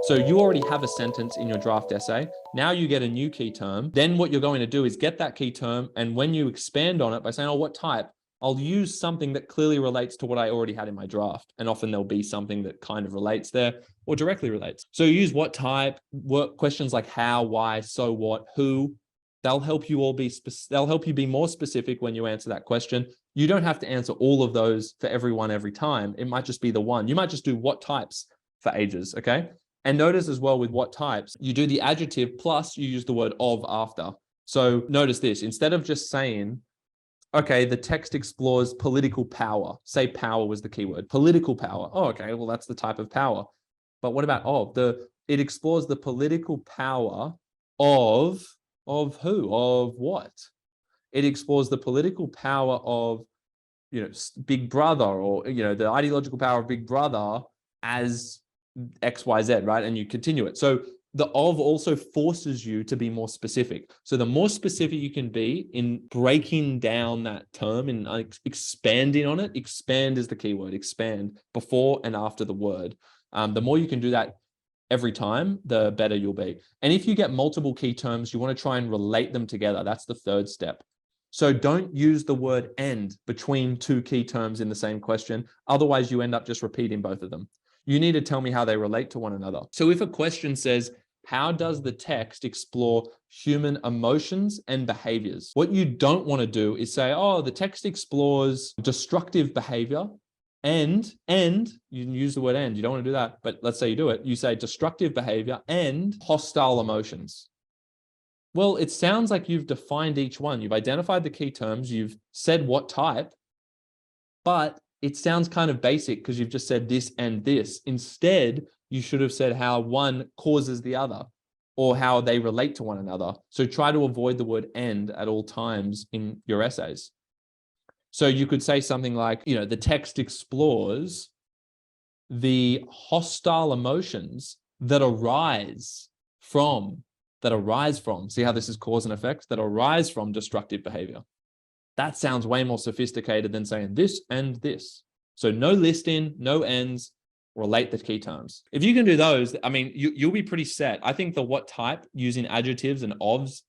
So you already have a sentence in your draft essay. Now you get a new key term. Then what you're going to do is get that key term. And when you expand on it by saying, oh, what type? I'll use something that clearly relates to what I already had in my draft. And often there'll be something that kind of relates there or directly relates. So use what type, what questions like how, why, so what, who. They'll help you be more specific when you answer that question. You don't have to answer all of those for everyone every time. It might just be the one. You might just do what types for ages, okay? And notice as well with what types, you do the adjective plus you use the word of after. So notice this, instead of just saying, okay, the text explores political power. Say power was the keyword. Political power. Oh, okay, well, that's the type of power. But what about of? It explores the political power of who? Of what? It explores the political power of, Big Brother, or, the ideological power of Big Brother as XYZ, right? And you continue it. So the of also forces you to be more specific. So the more specific you can be in breaking down that term and expanding on it, expand is the key word, expand before and after the word. The more you can do that every time, the better you'll be. And if you get multiple key terms, you want to try and relate them together. That's the third step. So don't use the word and between two key terms in the same question. Otherwise, you end up just repeating both of them. You need to tell me how they relate to one another. So if a question says, how does the text explore human emotions and behaviors? What you don't want to do is say, oh, the text explores destructive behavior and you can use the word and, you don't want to do that, but let's say you do it. You say destructive behavior and hostile emotions. Well, it sounds like you've defined each one. You've identified the key terms. You've said what type, but it sounds kind of basic because you've just said this and this. Instead, you should have said how one causes the other or how they relate to one another. So try to avoid the word and at all times in your essays. So you could say something like, the text explores the hostile emotions that arise from, see how this is cause and effect, that arise from destructive behavior. That sounds way more sophisticated than saying this and this. So no listing, no ends, relate the key terms. If you can do those, you'll be pretty set. I think the what type using adjectives and ofs,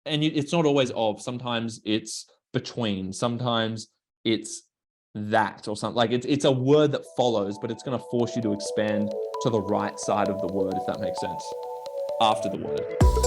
and it's not always of, sometimes it's between, sometimes it's that or something. Like it's a word that follows, but it's going to force you to expand to the right side of the word, if that makes sense, after the word.